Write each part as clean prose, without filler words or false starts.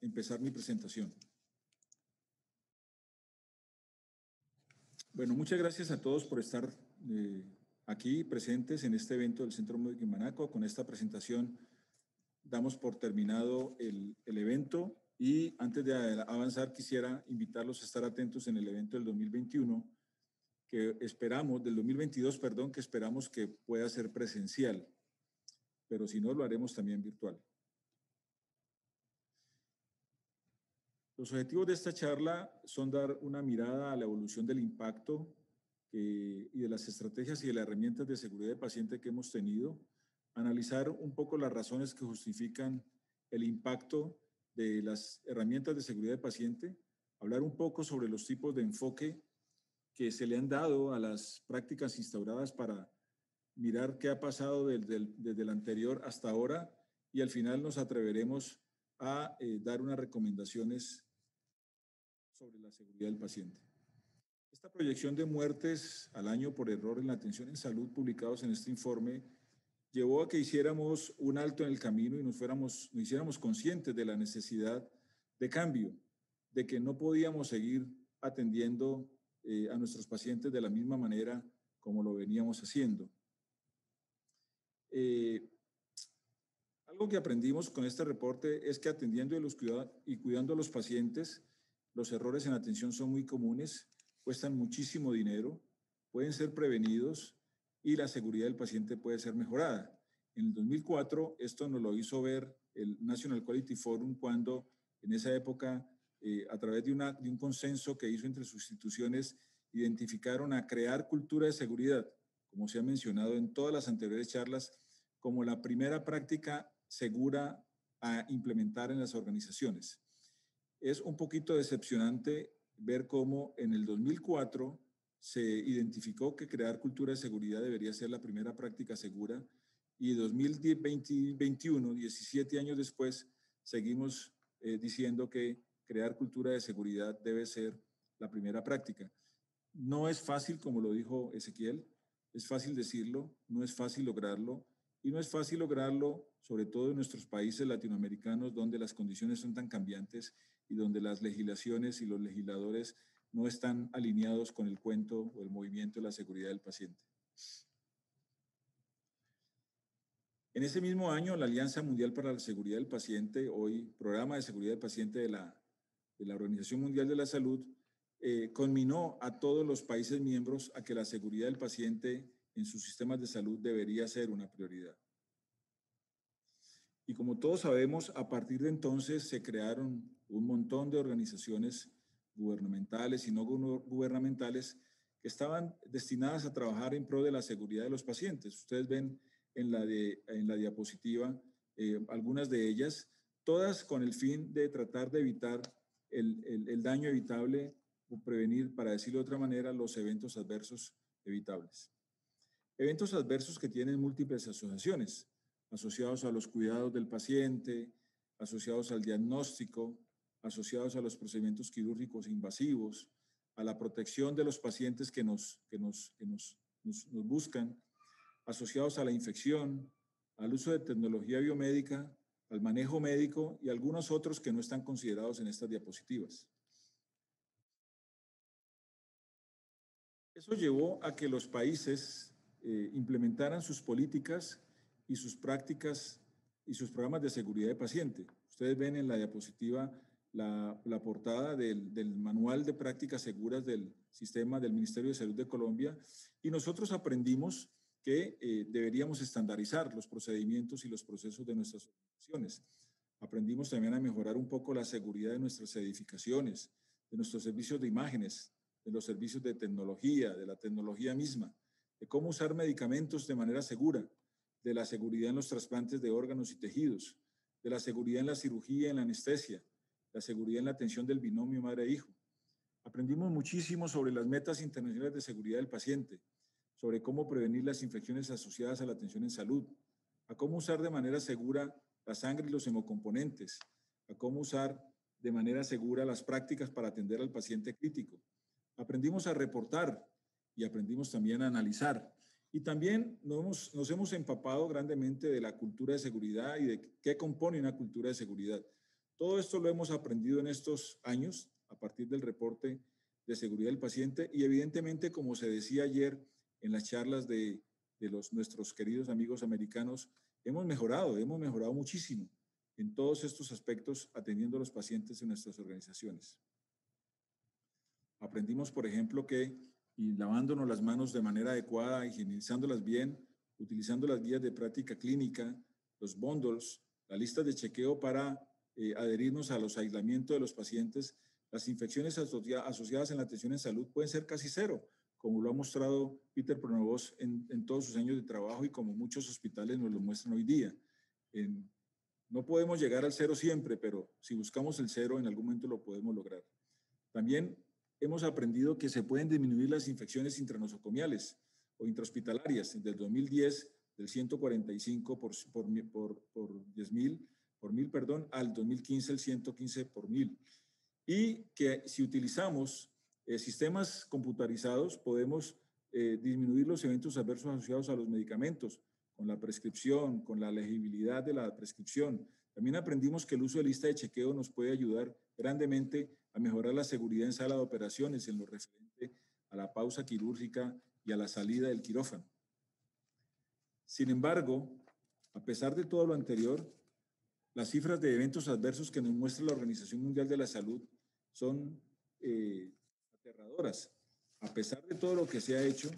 empezar mi presentación. Bueno, muchas gracias a todos por estar aquí presentes en este evento del Centro Médico Manaco. Con esta presentación damos por terminado el evento y antes de avanzar quisiera invitarlos a estar atentos en el evento del 2021 que esperamos, del 2022, perdón, que esperamos que pueda ser presencial, pero si no lo haremos también virtual. Los objetivos de esta charla son dar una mirada a la evolución del impacto y de las estrategias y de las herramientas de seguridad del paciente que hemos tenido, analizar un poco las razones que justifican el impacto de las herramientas de seguridad del paciente, hablar un poco sobre los tipos de enfoque que se le han dado a las prácticas instauradas para mirar qué ha pasado desde el anterior hasta ahora y al final nos atreveremos a dar unas recomendaciones sobre la seguridad del paciente. Esta proyección de muertes al año por error en la atención en salud publicados en este informe llevó a que hiciéramos un alto en el camino y nos hiciéramos conscientes de la necesidad de cambio, de que no podíamos seguir atendiendo a nuestros pacientes de la misma manera como lo veníamos haciendo. Algo que aprendimos con este reporte es que atendiendo y cuidando a los pacientes, los errores en atención son muy comunes, cuestan muchísimo dinero, pueden ser prevenidos y la seguridad del paciente puede ser mejorada. En el 2004, esto nos lo hizo ver el National Quality Forum cuando en esa época, a través de un consenso que hizo entre sus instituciones, identificaron a crear cultura de seguridad, como se ha mencionado en todas las anteriores charlas, como la primera práctica segura a implementar en las organizaciones. Es un poquito decepcionante ver cómo en el 2004 se identificó que crear cultura de seguridad debería ser la primera práctica segura y 2021, 17 años después, seguimos diciendo que crear cultura de seguridad debe ser la primera práctica. No es fácil, como lo dijo Ezequiel, es fácil decirlo, no es fácil lograrlo, y no es fácil lograrlo, sobre todo en nuestros países latinoamericanos, donde las condiciones son tan cambiantes y donde las legislaciones y los legisladores no están alineados con el cuento o el movimiento de la seguridad del paciente. En ese mismo año, la Alianza Mundial para la Seguridad del Paciente, hoy Programa de Seguridad del Paciente de la Organización Mundial de la Salud, conminó a todos los países miembros a que la seguridad del paciente en sus sistemas de salud debería ser una prioridad. Y como todos sabemos, a partir de entonces se crearon un montón de organizaciones gubernamentales y no gubernamentales que estaban destinadas a trabajar en pro de la seguridad de los pacientes. Ustedes ven en la diapositiva algunas de ellas, todas con el fin de tratar de evitar el daño evitable o prevenir, para decirlo de otra manera, los eventos adversos evitables. Eventos adversos que tienen múltiples asociaciones, asociados a los cuidados del paciente, asociados al diagnóstico, asociados a los procedimientos quirúrgicos invasivos, a la protección de los pacientes que nos buscan, asociados a la infección, al uso de tecnología biomédica, al manejo médico y algunos otros que no están considerados en estas diapositivas. Eso llevó a que los países implementaran sus políticas y sus prácticas y sus programas de seguridad de paciente. Ustedes ven en la diapositiva la portada del Manual de Prácticas Seguras del Sistema del Ministerio de Salud de Colombia y nosotros aprendimos que deberíamos estandarizar los procedimientos y los procesos de nuestras organizaciones. Aprendimos también a mejorar un poco la seguridad de nuestras edificaciones, de nuestros servicios de imágenes, de los servicios de tecnología, de la tecnología misma, de cómo usar medicamentos de manera segura, de la seguridad en los trasplantes de órganos y tejidos, de la seguridad en la cirugía y en la anestesia, la seguridad en la atención del binomio madre-hijo. Aprendimos muchísimo sobre las metas internacionales de seguridad del paciente, sobre cómo prevenir las infecciones asociadas a la atención en salud, a cómo usar de manera segura la sangre y los hemocomponentes, a cómo usar de manera segura las prácticas para atender al paciente crítico. Aprendimos a reportar y aprendimos también a analizar. Y también nos hemos empapado grandemente de la cultura de seguridad y de qué compone una cultura de seguridad. Todo esto lo hemos aprendido en estos años a partir del reporte de seguridad del paciente y evidentemente, como se decía ayer en las charlas de nuestros queridos amigos americanos, hemos mejorado muchísimo en todos estos aspectos atendiendo a los pacientes en nuestras organizaciones. Aprendimos, por ejemplo, que y lavándonos las manos de manera adecuada, higienizándolas bien, utilizando las guías de práctica clínica, los bundles, la lista de chequeo para adherirnos a los aislamientos de los pacientes, las infecciones asociadas en la atención en salud pueden ser casi cero, como lo ha mostrado Peter Pronovost en todos sus años de trabajo y como muchos hospitales nos lo muestran hoy día. No podemos llegar al cero siempre, pero si buscamos el cero, en algún momento lo podemos lograr. También hemos aprendido que se pueden disminuir las infecciones intranosocomiales o intrahospitalarias. Desde el 2010, del 145 por 1000, perdón, al 2015 el 115 por 1000. Y que si utilizamos sistemas computarizados, podemos disminuir los eventos adversos asociados a los medicamentos, con la prescripción, con la legibilidad de la prescripción. También aprendimos que el uso de lista de chequeo nos puede ayudar grandemente a mejorar la seguridad en sala de operaciones en lo referente a la pausa quirúrgica y a la salida del quirófano. Sin embargo, a pesar de todo lo anterior, las cifras de eventos adversos que nos muestra la Organización Mundial de la Salud son aterradoras. A pesar de todo lo que se ha hecho,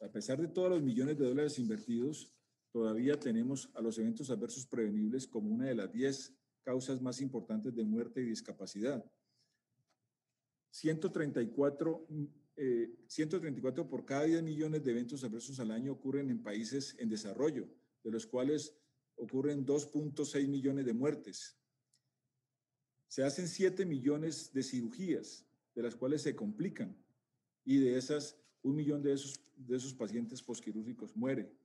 a pesar de todos los millones de dólares invertidos, todavía tenemos a los eventos adversos prevenibles como una de las 10 causas más importantes de muerte y discapacidad. 134 por cada 10 millones de eventos adversos al año ocurren en países en desarrollo, de los cuales ocurren 2.6 millones de muertes. Se hacen 7 millones de cirugías, de las cuales se complican, y de esas, 1 millón de esos pacientes posquirúrgicos muere.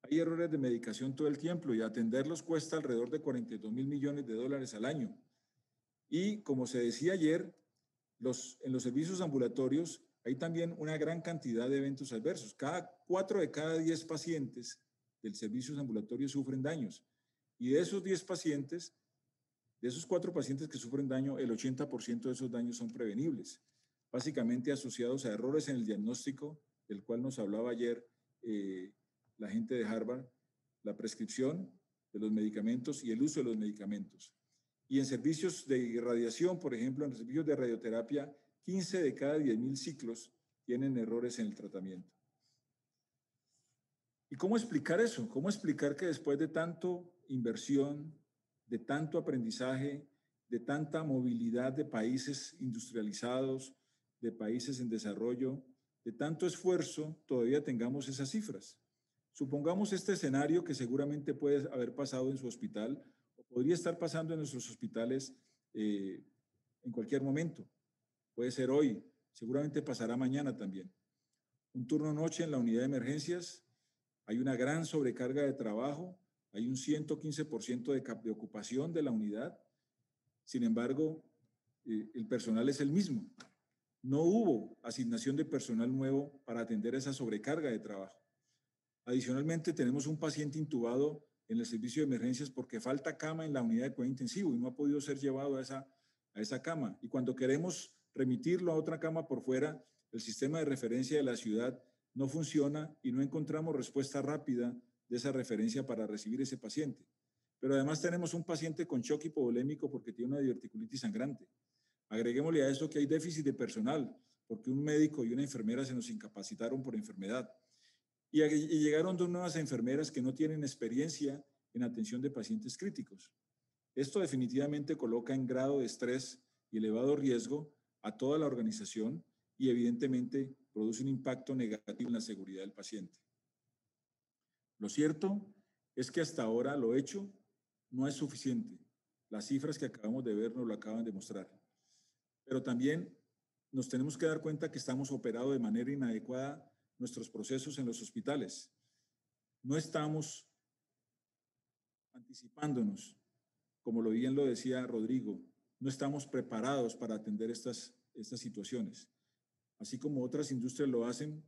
Hay errores de medicación todo el tiempo y atenderlos cuesta alrededor de 42.000 millones de dólares al año. Y como se decía ayer, en los servicios ambulatorios hay también una gran cantidad de eventos adversos. 4 de cada 10 pacientes del servicio ambulatorio sufren daños. Y de esos 10 pacientes, de esos 4 pacientes que sufren daño, el 80% de esos daños son prevenibles, básicamente asociados a errores en el diagnóstico, del cual nos hablaba ayer la gente de Harvard, la prescripción de los medicamentos y el uso de los medicamentos. Y en servicios de irradiación, por ejemplo, en los servicios de radioterapia, 15 de cada 10.000 ciclos tienen errores en el tratamiento. ¿Y cómo explicar eso? ¿Cómo explicar que después de tanto inversión, de tanto aprendizaje, de tanta movilidad de países industrializados, de países en desarrollo, de tanto esfuerzo, todavía tengamos esas cifras? Supongamos este escenario que seguramente puede haber pasado en su hospital o podría estar pasando en nuestros hospitales en cualquier momento. Puede ser hoy, seguramente pasará mañana también. Un turno noche en la unidad de emergencias, hay una gran sobrecarga de trabajo, hay un 115% de ocupación de la unidad. Sin embargo, el personal es el mismo. No hubo asignación de personal nuevo para atender esa sobrecarga de trabajo. Adicionalmente, tenemos un paciente intubado en el servicio de emergencias porque falta cama en la unidad de cuidado intensivo y no ha podido ser llevado a esa cama. Y cuando queremos remitirlo a otra cama por fuera, el sistema de referencia de la ciudad no funciona y no encontramos respuesta rápida de esa referencia para recibir ese paciente. Pero además tenemos un paciente con shock hipovolémico porque tiene una diverticulitis sangrante. Agreguémosle a eso que hay déficit de personal porque un médico y una enfermera se nos incapacitaron por enfermedad. Y llegaron 2 nuevas enfermeras que no tienen experiencia en atención de pacientes críticos. Esto definitivamente coloca en grado de estrés y elevado riesgo a toda la organización y evidentemente produce un impacto negativo en la seguridad del paciente. Lo cierto es que hasta ahora lo hecho no es suficiente. Las cifras que acabamos de ver nos lo acaban de mostrar. Pero también nos tenemos que dar cuenta que estamos operando de manera inadecuada nuestros procesos en los hospitales. No estamos anticipándonos, como bien lo decía Rodrigo, no estamos preparados para atender estas situaciones. Así como otras industrias lo hacen,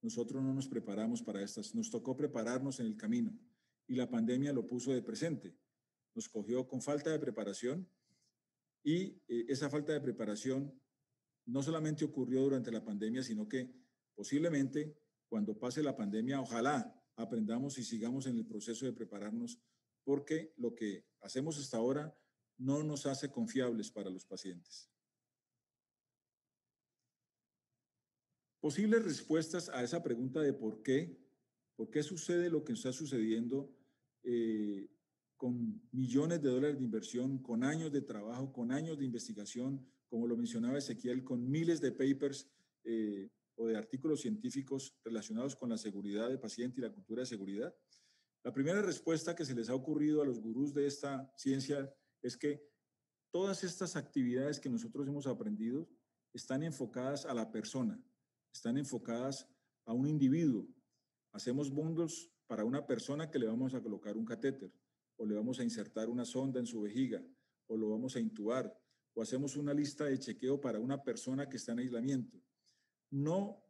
nosotros no nos preparamos para estas. Nos tocó prepararnos en el camino y la pandemia lo puso de presente. nos cogió con falta de preparación y esa falta de preparación no solamente ocurrió durante la pandemia, sino que posiblemente cuando pase la pandemia, ojalá aprendamos y sigamos en el proceso de prepararnos, porque lo que hacemos hasta ahora no nos hace confiables para los pacientes. Posibles respuestas a esa pregunta de por qué sucede lo que está sucediendo con millones de dólares de inversión, con años de trabajo, con años de investigación, como lo mencionaba Ezequiel, con miles de papers o de artículos científicos relacionados con la seguridad del paciente y la cultura de seguridad. La primera respuesta que se les ha ocurrido a los gurús de esta ciencia es que todas estas actividades que nosotros hemos aprendido están enfocadas a la persona, están enfocadas a un individuo. Hacemos bundles para una persona que le vamos a colocar un catéter, o le vamos a insertar una sonda en su vejiga, o lo vamos a intubar, o hacemos una lista de chequeo para una persona que está en aislamiento. No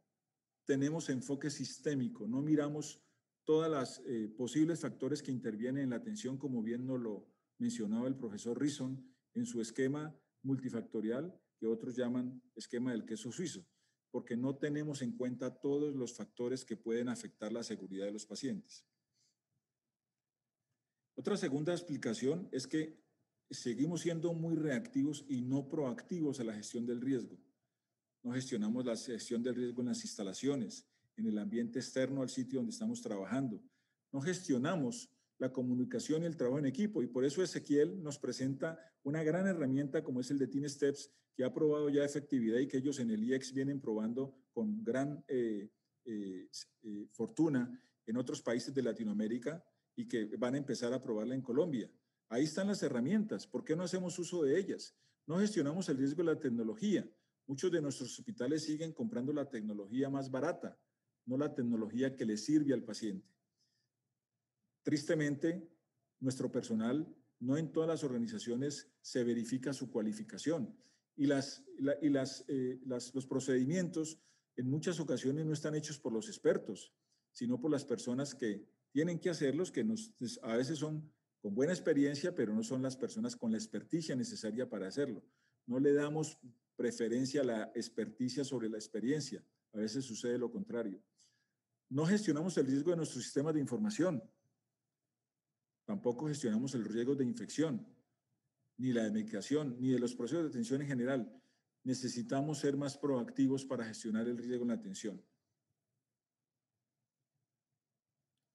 tenemos enfoque sistémico, no miramos todas las posibles factores que intervienen en la atención, como bien nos lo mencionaba el profesor Rison en su esquema multifactorial, que otros llaman esquema del queso suizo, porque no tenemos en cuenta todos los factores que pueden afectar la seguridad de los pacientes. Otra segunda explicación es que seguimos siendo muy reactivos y no proactivos a la gestión del riesgo. No gestionamos la gestión del riesgo en las instalaciones, en el ambiente externo al sitio donde estamos trabajando. No gestionamos la comunicación y el trabajo en equipo, y por eso Ezequiel nos presenta una gran herramienta como es el de Team Steps, que ha probado ya efectividad y que ellos en el IEX vienen probando con gran fortuna en otros países de Latinoamérica y que van a empezar a probarla en Colombia. Ahí están las herramientas. ¿Por qué no hacemos uso de ellas? No gestionamos el riesgo de la tecnología. Muchos de nuestros hospitales siguen comprando la tecnología más barata, no la tecnología que le sirve al paciente. Tristemente, nuestro personal, no en todas las organizaciones se verifica su cualificación y los procedimientos en muchas ocasiones no están hechos por los expertos, sino por las personas que tienen que hacerlos, que a veces son con buena experiencia, pero no son las personas con la experticia necesaria para hacerlo. No le damos preferencia a la experticia sobre la experiencia. A veces sucede lo contrario. No gestionamos el riesgo de nuestros sistemas de información. Tampoco gestionamos el riesgo de infección, ni la de medicación, ni de los procesos de atención en general. Necesitamos ser más proactivos para gestionar el riesgo en la atención.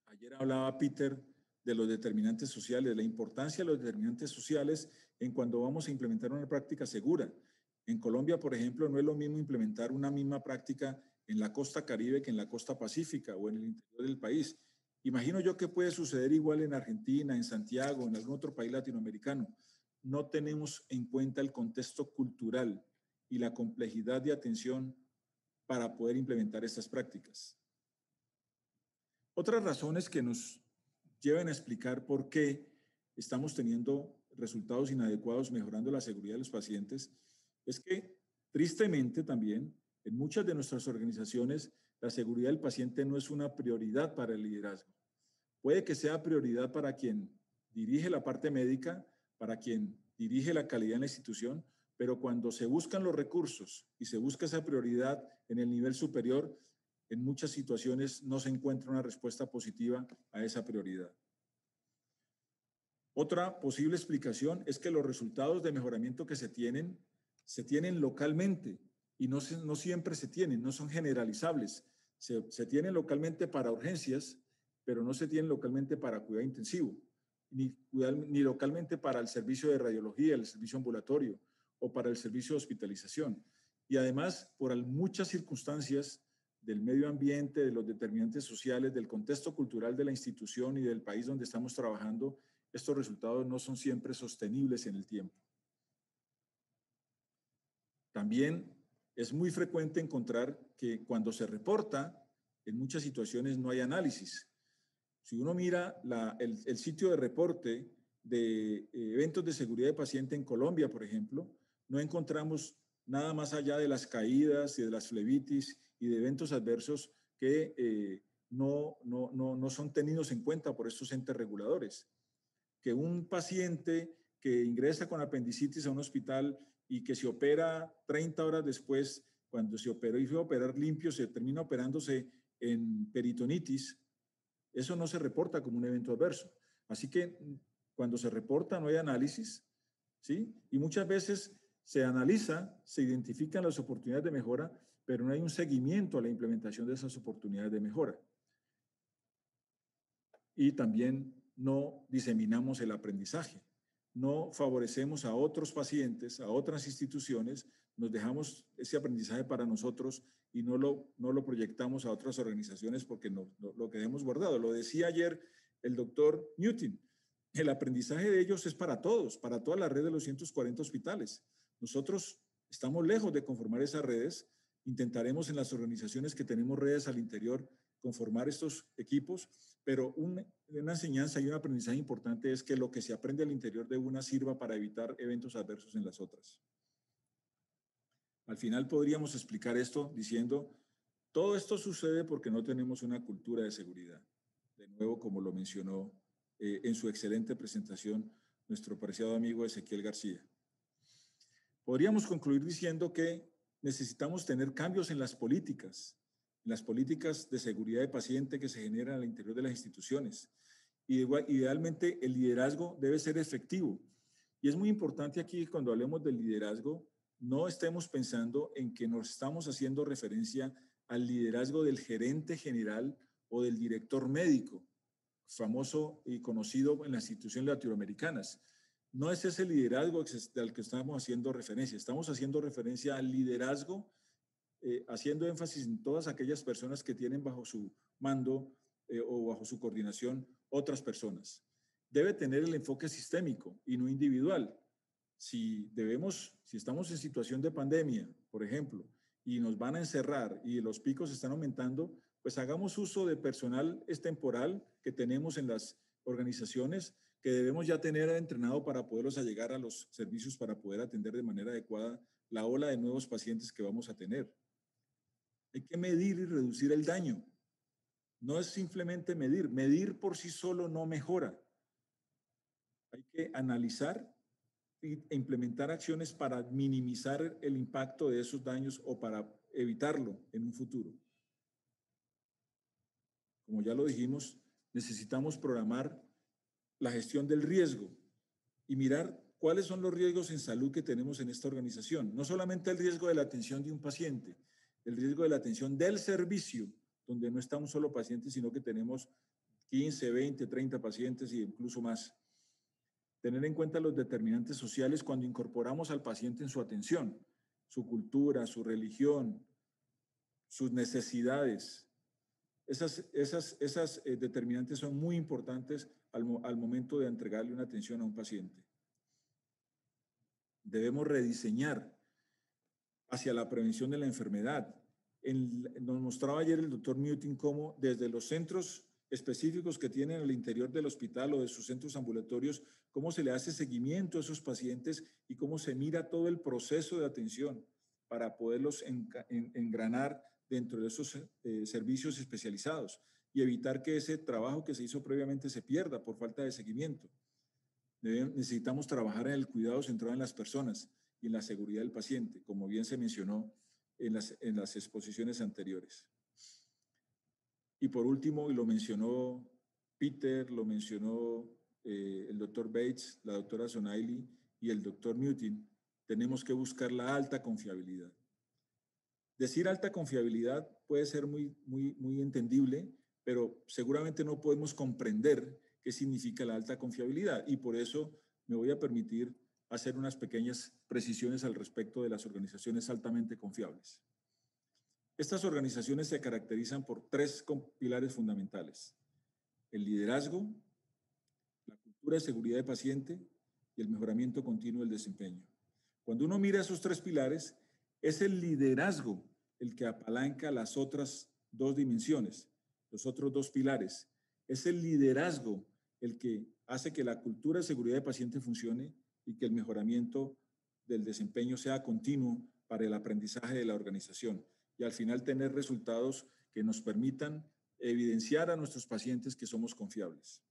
Ayer hablaba Peter de los determinantes sociales, de la importancia de los determinantes sociales en cuando vamos a implementar una práctica segura. En Colombia, por ejemplo, no es lo mismo implementar una misma práctica en la costa Caribe que en la costa Pacífica o en el interior del país. Imagino yo que puede suceder igual en Argentina, en Santiago, en algún otro país latinoamericano. No tenemos en cuenta el contexto cultural y la complejidad de atención para poder implementar estas prácticas. Otras razones que nos llevan a explicar por qué estamos teniendo resultados inadecuados mejorando la seguridad de los pacientes es que, tristemente también, en muchas de nuestras organizaciones, la seguridad del paciente no es una prioridad para el liderazgo. Puede que sea prioridad para quien dirige la parte médica, para quien dirige la calidad en la institución, pero cuando se buscan los recursos y se busca esa prioridad en el nivel superior, en muchas situaciones no se encuentra una respuesta positiva a esa prioridad. Otra posible explicación es que los resultados de mejoramiento que se tienen localmente y no siempre se tienen, no son generalizables. Se tienen localmente para urgencias, pero no se tienen localmente para cuidado intensivo, ni localmente para el servicio de radiología, el servicio ambulatorio o para el servicio de hospitalización. Y además, por muchas circunstancias del medio ambiente, de los determinantes sociales, del contexto cultural de la institución y del país donde estamos trabajando, estos resultados no son siempre sostenibles en el tiempo. También es muy frecuente encontrar que cuando se reporta, en muchas situaciones no hay análisis. Si uno mira el sitio de reporte de eventos de seguridad de paciente en Colombia, por ejemplo, no encontramos nada más allá de las caídas y de las flebitis y de eventos adversos que no son tenidos en cuenta por estos entes reguladores. que un paciente que ingresa con apendicitis a un hospital y que se opera 30 horas después, cuando se operó y fue a operar limpio, se termina operándose en peritonitis, eso no se reporta como un evento adverso. Así que cuando se reporta no hay análisis, ¿sí? Y muchas veces se analiza, se identifican las oportunidades de mejora, pero no hay un seguimiento a la implementación de esas oportunidades de mejora. Y también no diseminamos el aprendizaje, no favorecemos a otros pacientes, a otras instituciones, nos dejamos ese aprendizaje para nosotros y no lo proyectamos a otras organizaciones porque lo quedamos guardado. Lo decía ayer el doctor Newton, el aprendizaje de ellos es para todos, para toda la red de los 140 hospitales. Nosotros estamos lejos de conformar esas redes, intentaremos en las organizaciones que tenemos redes al interior conformar estos equipos, pero una enseñanza y un aprendizaje importante es que lo que se aprende al interior de una sirva para evitar eventos adversos en las otras. Al final podríamos explicar esto diciendo, todo esto sucede porque no tenemos una cultura de seguridad. De nuevo, como lo mencionó en su excelente presentación nuestro apreciado amigo Ezequiel García. Podríamos concluir diciendo que necesitamos tener cambios en las políticas de seguridad de paciente que se generan al interior de las instituciones. Y idealmente el liderazgo debe ser efectivo. Y es muy importante aquí cuando hablemos del liderazgo, no estemos pensando en que nos estamos haciendo referencia al liderazgo del gerente general o del director médico, famoso y conocido en las instituciones latinoamericanas. No es ese liderazgo al que estamos haciendo referencia. Estamos haciendo referencia al liderazgo haciendo énfasis en todas aquellas personas que tienen bajo su mando o bajo su coordinación otras personas. Debe tener el enfoque sistémico y no individual. Si estamos en situación de pandemia, por ejemplo, y nos van a encerrar y los picos están aumentando, pues hagamos uso de personal temporal que tenemos en las organizaciones que debemos ya tener entrenado para poderlos allegar a los servicios para poder atender de manera adecuada la ola de nuevos pacientes que vamos a tener. Hay que medir y reducir el daño. No es simplemente medir. Medir por sí solo no mejora. Hay que analizar e implementar acciones para minimizar el impacto de esos daños o para evitarlo en un futuro. Como ya lo dijimos, necesitamos programar la gestión del riesgo y mirar cuáles son los riesgos en salud que tenemos en esta organización. No solamente el riesgo de la atención de un paciente, el riesgo de la atención del servicio, donde no estamos solo pacientes, sino que tenemos 15, 20, 30 pacientes e incluso más. Tener en cuenta los determinantes sociales cuando incorporamos al paciente en su atención, su cultura, su religión, sus necesidades. Esas determinantes son muy importantes al momento de entregarle una atención a un paciente. Debemos rediseñar hacia la prevención de la enfermedad. Nos mostraba ayer el doctor Newton cómo desde los centros específicos que tienen al interior del hospital o de sus centros ambulatorios, cómo se le hace seguimiento a esos pacientes y cómo se mira todo el proceso de atención para poderlos engranar dentro de esos servicios especializados y evitar que ese trabajo que se hizo previamente se pierda por falta de seguimiento. Necesitamos trabajar en el cuidado centrado en las personas y en la seguridad del paciente, como bien se mencionó en las exposiciones anteriores. Y por último, y lo mencionó Peter, lo mencionó el doctor Bates, la doctora Sonaili y el doctor Newton, tenemos que buscar la alta confiabilidad. Decir alta confiabilidad puede ser muy entendible, pero seguramente no podemos comprender qué significa la alta confiabilidad y por eso me voy a permitir hacer unas pequeñas precisiones al respecto de las organizaciones altamente confiables. Estas organizaciones se caracterizan por tres pilares fundamentales: el liderazgo, la cultura de seguridad de paciente y el mejoramiento continuo del desempeño. Cuando uno mira esos tres pilares, es el liderazgo el que apalanca las otras dos dimensiones, los otros dos pilares. Es el liderazgo el que hace que la cultura de seguridad de paciente funcione y que el mejoramiento del desempeño sea continuo para el aprendizaje de la organización y al final tener resultados que nos permitan evidenciar a nuestros pacientes que somos confiables.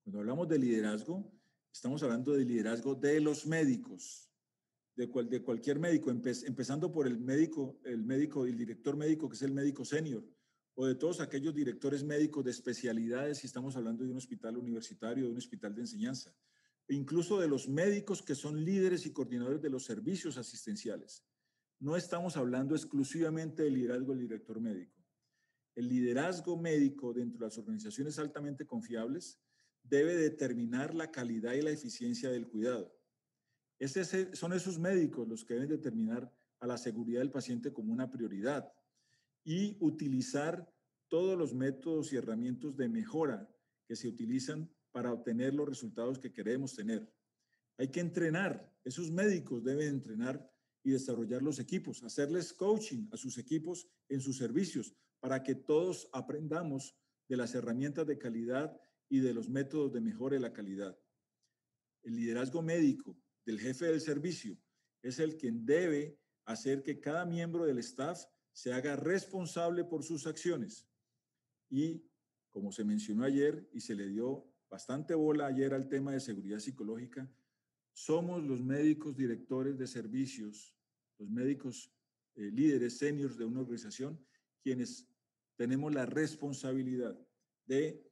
Cuando hablamos de liderazgo, estamos hablando de liderazgo de los médicos, de cualquier médico, empezando por el médico, el director médico, que es el médico senior, o de todos aquellos directores médicos de especialidades, si estamos hablando de un hospital universitario, de un hospital de enseñanza, e incluso de los médicos que son líderes y coordinadores de los servicios asistenciales. No estamos hablando exclusivamente del liderazgo del director médico. El liderazgo médico dentro de las organizaciones altamente confiables debe determinar la calidad y la eficiencia del cuidado. Son esos médicos los que deben determinar a la seguridad del paciente como una prioridad y utilizar todos los métodos y herramientas de mejora que se utilizan para obtener los resultados que queremos tener. Hay que entrenar, esos médicos deben entrenar y desarrollar los equipos, hacerles coaching a sus equipos en sus servicios para que todos aprendamos de las herramientas de calidad y de los métodos de mejora de la calidad. El liderazgo médico del jefe del servicio es el quien debe hacer que cada miembro del staff se haga responsable por sus acciones. Y como se mencionó ayer y se le dio bastante bola ayer al tema de seguridad psicológica, somos los médicos directores de servicios, los médicos líderes seniors de una organización, quienes tenemos la responsabilidad de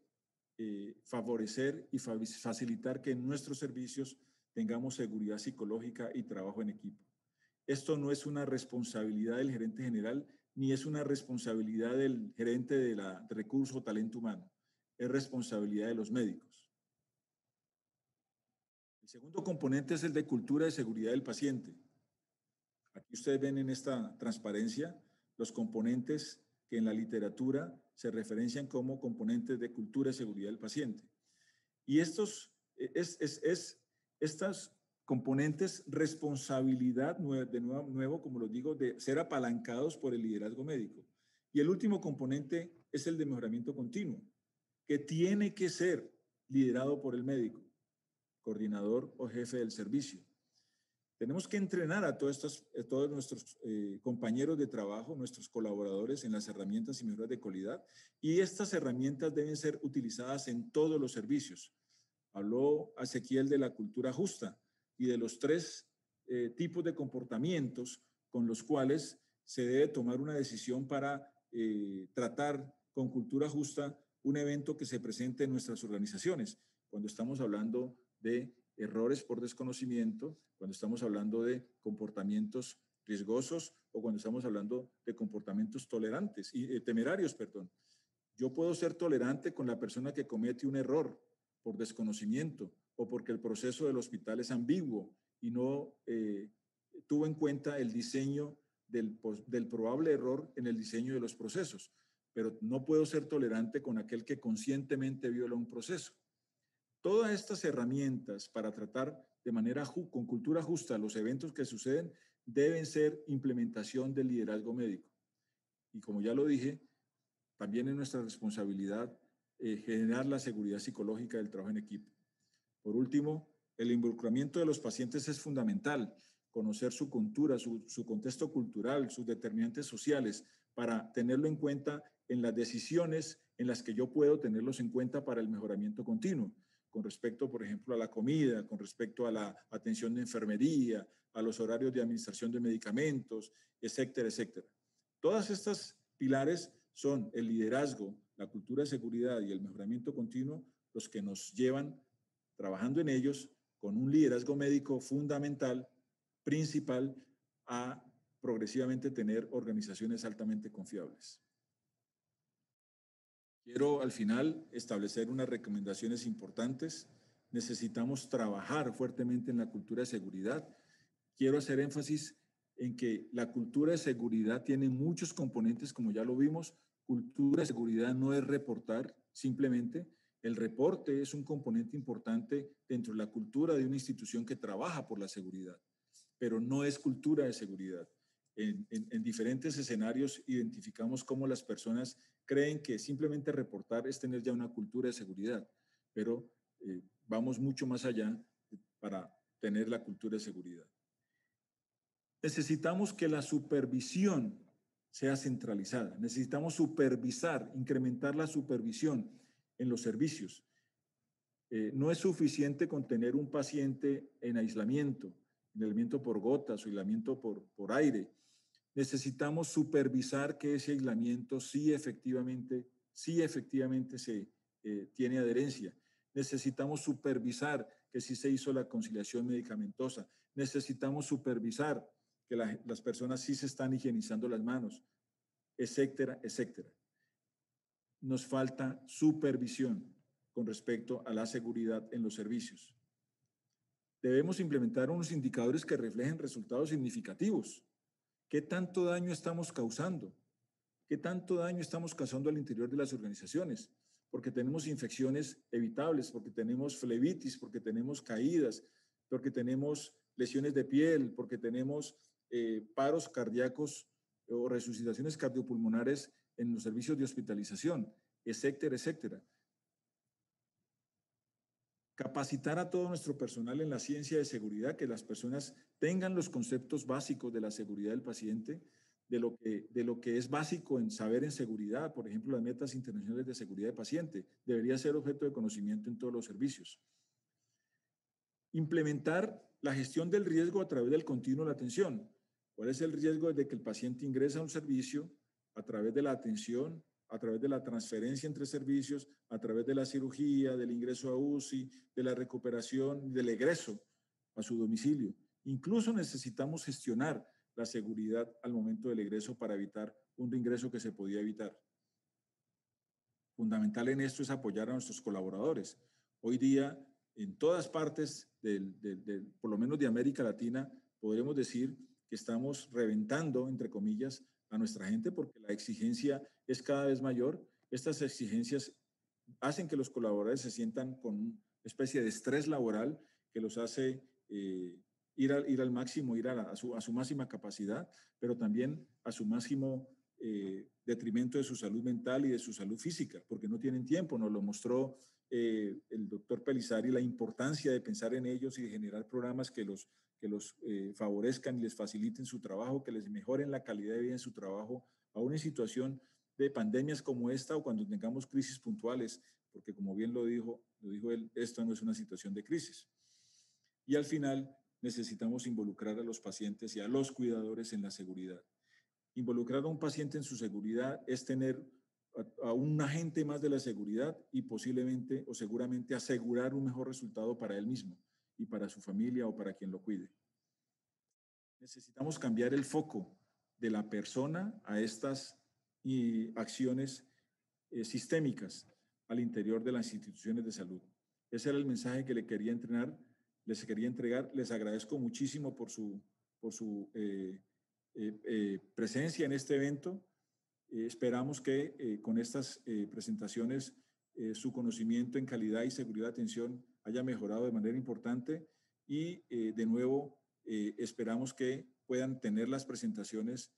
favorecer y facilitar que en nuestros servicios tengamos seguridad psicológica y trabajo en equipo. Esto no es una responsabilidad del gerente general, ni es una responsabilidad del gerente de recursos o talento humano. Es responsabilidad de los médicos. El segundo componente es el de cultura de seguridad del paciente. Aquí ustedes ven en esta transparencia los componentes que en la literatura se referencian como componentes de cultura de seguridad del paciente. Y estos componentes, responsabilidad de nuevo, como lo digo, de ser apalancados por el liderazgo médico. Y el último componente es el de mejoramiento continuo, que tiene que ser liderado por el médico, coordinador o jefe del servicio. Tenemos que entrenar a todos nuestros compañeros de trabajo, nuestros colaboradores en las herramientas y mejoras de calidad, y estas herramientas deben ser utilizadas en todos los servicios. Habló Ezequiel de la cultura justa y de los 3 tipos de comportamientos con los cuales se debe tomar una decisión para tratar con cultura justa un evento que se presente en nuestras organizaciones. Cuando estamos hablando de errores por desconocimiento, cuando estamos hablando de comportamientos riesgosos o cuando estamos hablando de comportamientos tolerantes y temerarios, perdón. Yo puedo ser tolerante con la persona que comete un error por desconocimiento o porque el proceso del hospital es ambiguo y no tuvo en cuenta el diseño del probable error en el diseño de los procesos, pero no puedo ser tolerante con aquel que conscientemente viola un proceso. Todas estas herramientas para tratar de manera con cultura justa los eventos que suceden deben ser implementación del liderazgo médico. Y como ya lo dije, también es nuestra responsabilidad generar la seguridad psicológica del trabajo en equipo. Por último, el involucramiento de los pacientes es fundamental. Conocer su cultura, su contexto cultural, sus determinantes sociales, para tenerlo en cuenta en las decisiones en las que yo puedo tenerlos en cuenta para el mejoramiento continuo, con respecto, por ejemplo, a la comida, con respecto a la atención de enfermería, a los horarios de administración de medicamentos, etcétera, etcétera. Todas estas pilares son el liderazgo, la cultura de seguridad y el mejoramiento continuo los que nos llevan, trabajando en ellos, con un liderazgo médico fundamental, principal, a progresivamente tener organizaciones altamente confiables. Quiero al final establecer unas recomendaciones importantes. Necesitamos trabajar fuertemente en la cultura de seguridad. Quiero hacer énfasis en que la cultura de seguridad tiene muchos componentes, como ya lo vimos. Cultura de seguridad no es reportar simplemente. El reporte es un componente importante dentro de la cultura de una institución que trabaja por la seguridad, pero no es cultura de seguridad. En diferentes escenarios identificamos cómo las personas creen que simplemente reportar es tener ya una cultura de seguridad, pero vamos mucho más allá para tener la cultura de seguridad. Necesitamos que la supervisión sea centralizada. Necesitamos supervisar, incrementar la supervisión en los servicios. No es suficiente con tener un paciente en aislamiento por gotas o aislamiento por aire. Necesitamos supervisar que ese aislamiento sí efectivamente se tiene adherencia. Necesitamos supervisar que sí se hizo la conciliación medicamentosa. Necesitamos supervisar que las personas sí se están higienizando las manos, etcétera, etcétera. Nos falta supervisión con respecto a la seguridad en los servicios. Debemos implementar unos indicadores que reflejen resultados significativos. ¿Qué tanto daño estamos causando? ¿Qué tanto daño estamos causando al interior de las organizaciones? Porque tenemos infecciones evitables, porque tenemos flebitis, porque tenemos caídas, porque tenemos lesiones de piel, porque tenemos paros cardíacos o resucitaciones cardiopulmonares en los servicios de hospitalización, etcétera, etcétera. Capacitar a todo nuestro personal en la ciencia de seguridad, que las personas tengan los conceptos básicos de la seguridad del paciente, de lo que es básico en saber en seguridad, por ejemplo, las metas internacionales de seguridad del paciente, debería ser objeto de conocimiento en todos los servicios. Implementar la gestión del riesgo a través del continuo de la atención. ¿Cuál es el riesgo de que el paciente ingresa a un servicio a través de la atención, a través de la transferencia entre servicios, a través de la cirugía, del ingreso a UCI, de la recuperación, del egreso a su domicilio? Incluso necesitamos gestionar la seguridad al momento del egreso para evitar un reingreso que se podía evitar. Fundamental en esto es apoyar a nuestros colaboradores. Hoy día, en todas partes, por lo menos de América Latina, podremos decir que estamos reventando, entre comillas, a nuestra gente porque la exigencia es cada vez mayor. Estas exigencias hacen que los colaboradores se sientan con una especie de estrés laboral que los hace ir al máximo, a su máxima capacidad, pero también a su máximo detrimento de su salud mental y de su salud física, porque no tienen tiempo. Nos lo mostró el doctor Pelizari, la importancia de pensar en ellos y de generar programas que los favorezcan y les faciliten su trabajo, que les mejoren la calidad de vida en su trabajo, aún en situación de pandemias como esta o cuando tengamos crisis puntuales, porque como bien lo dijo él, esto no es una situación de crisis. Y al final necesitamos involucrar a los pacientes y a los cuidadores en la seguridad. Involucrar a un paciente en su seguridad es tener a un agente más de la seguridad y posiblemente o seguramente asegurar un mejor resultado para él mismo y para su familia o para quien lo cuide. Necesitamos cambiar el foco de la persona a estas acciones sistémicas al interior de las instituciones de salud. Ese era el mensaje que les quería entregar. Les agradezco muchísimo por su presencia en este evento. Esperamos que con estas presentaciones su conocimiento en calidad y seguridad de atención haya mejorado de manera importante y de nuevo esperamos que puedan tener las presentaciones